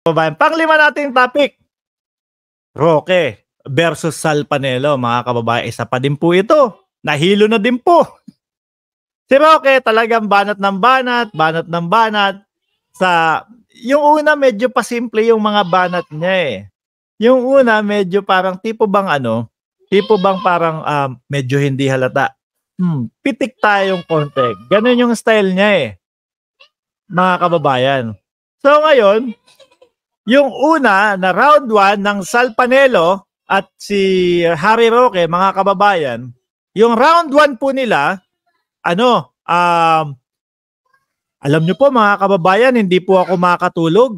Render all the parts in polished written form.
Kababayan, panglima nating topic, Roque versus Sal Panelo, mga kababayan. Isa pa din po ito. Nahilo na din po. Si Roque talagang banat ng banat, banat ng banat. Yung una medyo pasimple yung mga banat niya eh. Yung una medyo parang tipo bang parang medyo hindi halata. Pitik tayong konti. Ganun yung style niya eh, mga kababayan. So ngayon, yung una na round 1 ng Sal Panelo at si Harry Roque, mga kababayan, yung round 1 po nila, alam nyo po mga kababayan, hindi po ako makatulog.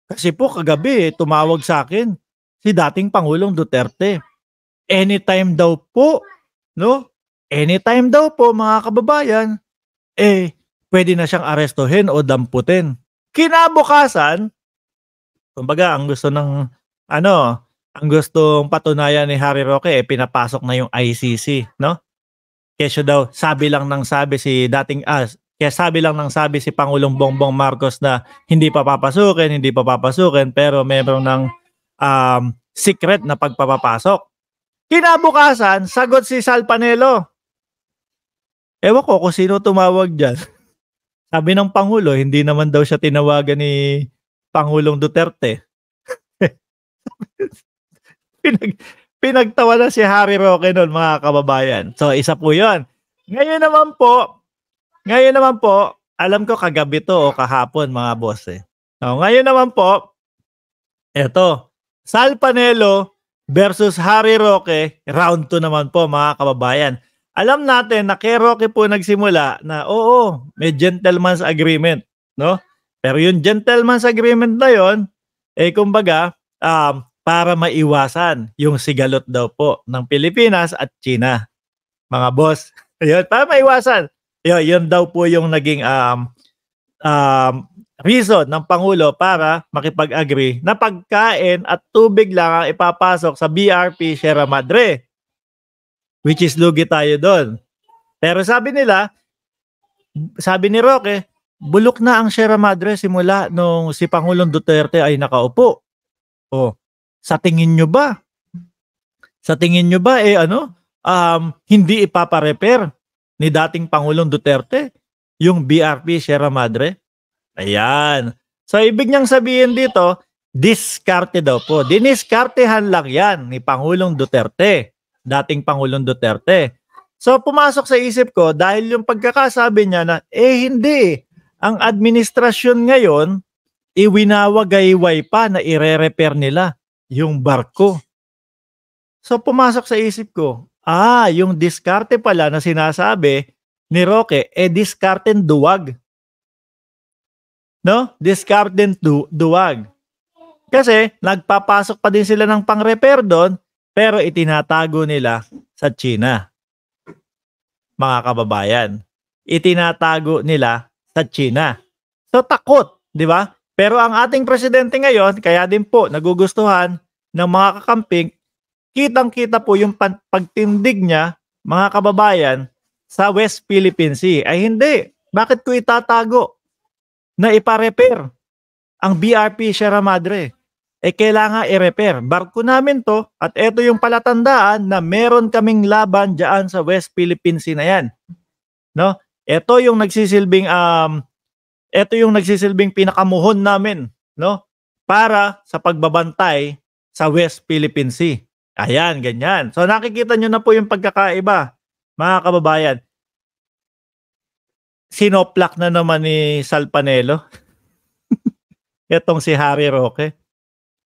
Kasi po kagabi tumawag sa akin si dating Pangulong Duterte. Anytime daw po, no? Anytime daw po mga kababayan, pwede na siyang arestuhin o damputin. Kinabukasan, kumbaga ang gustong patunayan ni Harry Roque, pinapasok na yung ICC, no? Kesyo daw, sabi lang ng sabi si Pangulong Bongbong Marcos na hindi pa papasukin, pero meron ng secret na pagpapapasok. Kinabukasan, sagot si Sal Panelo. Ewan ko kung sino tumawag dyan. Sabi ng Pangulo, hindi naman daw siya tinawagan ni Pangulong Duterte. Pinagtawa na si Harry Roque noon, mga kababayan. So, isa po yun. Ngayon naman po, alam ko kagabi to o kahapon, mga boss eh. So, ngayon naman po, eto, Sal Panelo versus Harry Roque, round 2 naman po, mga kababayan. Alam natin na kay Roque po nagsimula na may gentleman's agreement, no? Pero yung gentleman's agreement na yon, kumbaga, para maiwasan yung sigalot daw po ng Pilipinas at China. Mga boss, yun, para maiwasan. Yun daw po yung naging reason ng Pangulo para makipag-agree na pagkain at tubig lang ang ipapasok sa BRP Sierra Madre. Which is lugi tayo doon. Pero sabi ni Roque, bulok na ang Sierra Madre simula nung si Pangulong Duterte ay nakaupo. Sa tingin nyo ba? Hindi ipapa-repair ni dating Pangulong Duterte yung BRP Sierra Madre? Ayan. So, ibig niyang sabihin dito, diskarte daw po. Diniskartehan lang yan ni Pangulong Duterte, dating Pangulong Duterte. So, pumasok sa isip ko dahil yung pagkakasabi niya na, hindi. Ang administrasyon ngayon, iwinawagayway pa na ire-repair nila yung barko. So pumasok sa isip ko, yung diskarte pala na sinasabi ni Roque, diskarten duwag. No? Diskarten duwag. Kasi nagpapasok pa din sila ng pang-repair doon, pero itinatago nila sa China. Mga kababayan, itinatago nila sa China. So takot, di ba? Pero ang ating presidente ngayon, kaya din po nagugustuhan ng mga kakamping, kitang-kita po yung pagtindig niya, mga kababayan, sa West Philippine Sea. Ay hindi. Bakit ko itatago na ipa-repair ang BRP Sierra Madre? Kailangan i-repair. Barko namin to at ito yung palatandaan na meron kaming laban dyan sa West Philippine Sea na yan. No? Ito yung nagsisilbing pinakamuhon namin, no? Para sa pagbabantay sa West Philippine Sea. Ayan, ganyan. So nakikita nyo na po yung pagkakaiba, mga kababayan. Sinoplak na naman ni Sal Panelo. Itong si Harry Roque.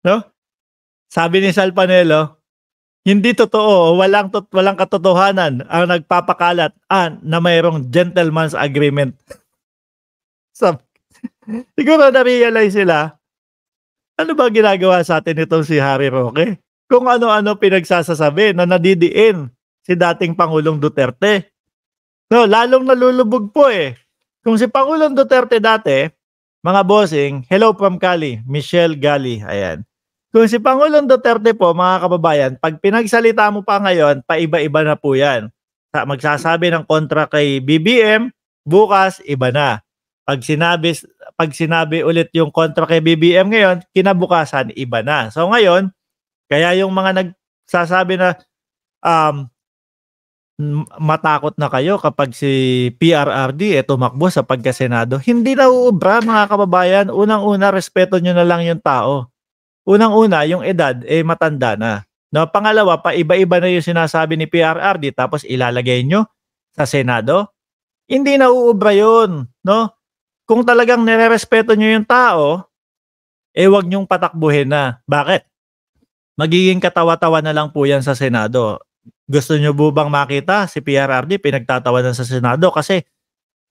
No? Sabi ni Sal Panelo, hindi totoo, walang katotohanan ang nagpapakalat na mayroong gentleman's agreement. Siguro na-realize sila, ano ba ginagawa sa atin itong si Harry Roque? Kung ano-ano pinagsasasabi na nadidiin si dating Pangulong Duterte. No, lalong nalulubog po eh. Kung si Pangulong Duterte dati, mga bossing, hello from Cali, Michelle Gali, ayan. Kung si Pangulong Duterte po, mga kababayan, pag pinagsalita mo pa ngayon, paiba-iba na po yan. Magsasabi ng kontra kay BBM, bukas, iba na. Pag sinabi ulit yung kontra kay BBM ngayon, kinabukasan iba na. So ngayon, kaya yung mga nagsasabi na matakot na kayo kapag si PRRD tumakbo sa pagkasenado, hindi na uubra mga kababayan. Unang-una, respeto nyo na lang yung tao. Unang-una, yung edad matanda na. No, pangalawa, pa iba-iba na yung sinasabi ni PRRD tapos ilalagay nyo sa Senado. Hindi na uubra yun, no? Kung talagang nirerespeto nyo yung tao, wag nyong patakbuhin na. Bakit? Magiging katawa-tawa na lang po yan sa Senado. Gusto nyo po bang makita si PRRD pinagtatawanan sa Senado kasi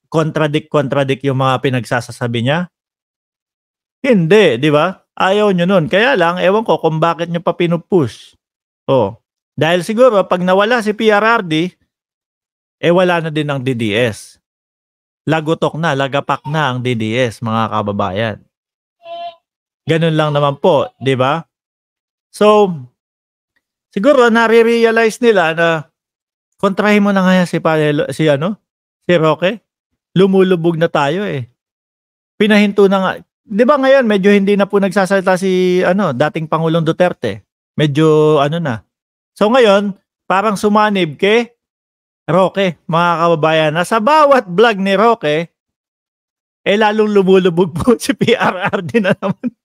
contradict yung mga pinagsasasabi niya? Hindi, di ba? Ayaw nyo nun. Kaya lang, ewan ko kung bakit nyo pa pinupush. Dahil siguro, pag nawala si PRRD, wala na din ang DDS. Lagutok na, lagapak na ang DDS, mga kababayan. Ganun lang naman po, di ba? So, siguro nare-realize nila na kontrahin mo na nga si Roque. Lumulubog na tayo Pinahinto na nga. Di ba ngayon medyo hindi na po nagsasalita si dating Pangulong Duterte. Medyo na. So ngayon, parang sumanib kay Roque, mga kababayan, na sa bawat vlog ni Roque, lalong lumulubog po si PRRD na naman.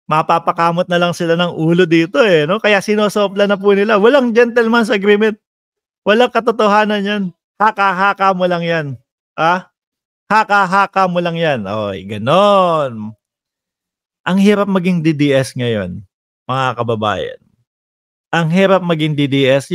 Mapapakamot na lang sila ng ulo dito no? Kaya sinosopla na po nila. Walang gentleman's agreement. Walang katotohanan yan. Haka-haka mo lang yan. Haka-haka mo lang yan. Ganon. Ang hirap maging DDS ngayon, mga kababayan. Ang hirap maging DDS.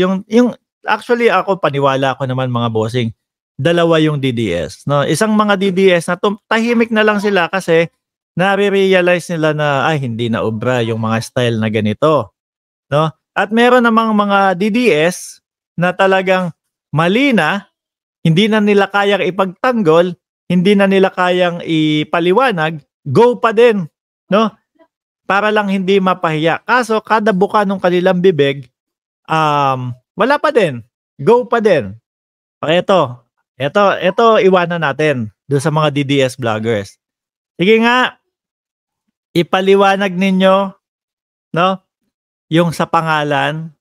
Actually, ako, paniwala ko naman mga bossing, dalawa yung DDS. No? Isang mga DDS na tahimik na lang sila kasi nare-realize nila na hindi na obra yung mga style na ganito. No? At meron namang mga DDS na talagang mali na, hindi na nila kayang ipagtanggol, hindi na nila kayang ipaliwanag, go pa din. No? Para lang hindi mapahiya. Kaso kada buka ng kanilang bibig, wala pa din. Go pa din. Okay, ito iwanan natin doon sa mga DDS vloggers. Sige nga, ipaliwanag ninyo, no? Yung sa pangalan,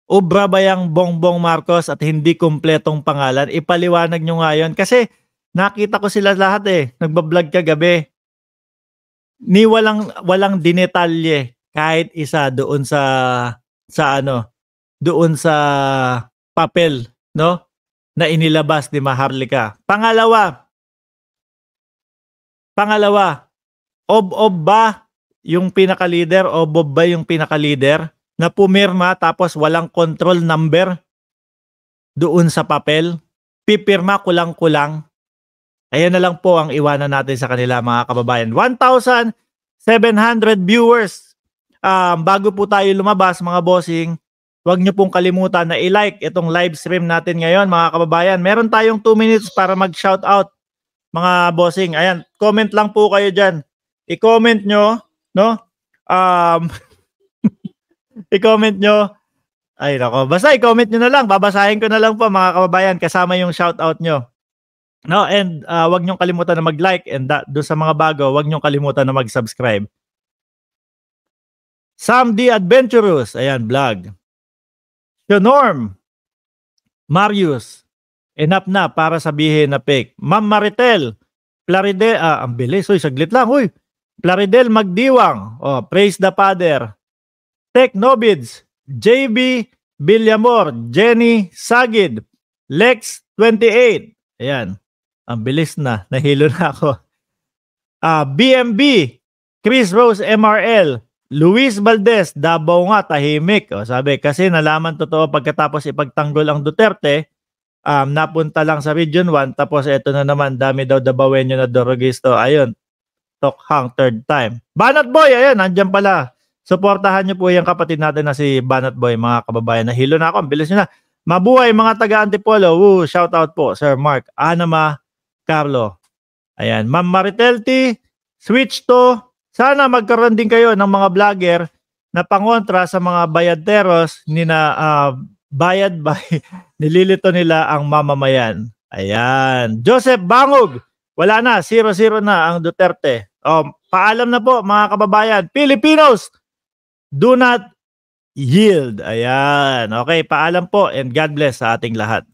ubra ba yung Bongbong Marcos at hindi kumpletong pangalan? Ipaliwanag nyo nga yun. Kasi nakita ko sila lahat nagbablog kagabi. Ni walang dinetalye kahit isa doon doon sa papel, no? Na inilabas ni Maharlika. Pangalawa, ob ba yung pinaka-leader? Ob ba yung pinaka-leader na pumirma tapos walang control number doon sa papel? Pipirma kulang-kulang. Ayan na lang po ang iwanan natin sa kanila, mga kababayan. 1,700 viewers. Bago po tayo lumabas, mga bossing, huwag nyo pong kalimutan na i-like itong live stream natin ngayon, mga kababayan. Meron tayong 2 minutes para mag-shoutout, mga bossing. Ayan, comment lang po kayo dyan. I-comment nyo, no? I-comment nyo. Ay, nako. Basta i-comment nyo na lang. Babasahin ko na lang po, mga kababayan, kasama yung shoutout nyo. No, and wag niyong kalimutan na mag-like, and do sa mga bago, wag niyong kalimutan na mag-subscribe. Sam D. Adventurous, ayan, vlog. Norm Marius, enough na para sabihin na fake. Ma'am Maritel Plaridel, ang bilis, saglit lang, Plaridel Magdiwang, praise the Father. Tech Nobids, JB Villamor, Jenny Sagid, Lex 28, ayan. Ang bilis na. Nahilo na ako. BMB, Chris Rose MRL, Luis Valdez, Davao nga, tahimik. Sabi, kasi nalaman totoo pagkatapos ipagtanggol ang Duterte, napunta lang sa Region 1, tapos eto na naman, dami daw Dabawenyo na Dorogisto. Ayun, Tokhang third time. Banat Boy, ayun, nandyan pala. Suportahan niyo po yung kapatid natin na si Banat Boy, mga kababayan. Nahilo na ako, ang bilis nyo na. Mabuhay mga taga-Antipolo. Shout out po, Sir Mark. Anama Carlo. Ayan. Ma'am Maritel T, switch to. Sana magkaroon din kayo ng mga vlogger na pangontra sa mga bayadteros bayad by nililito nila ang mamamayan. Ayan. Joseph Bangog, Wala na, 0-0 na ang Duterte. Paalam na po mga kababayan. Filipinos, do not yield. Ayan. Okay, paalam po and God bless sa ating lahat.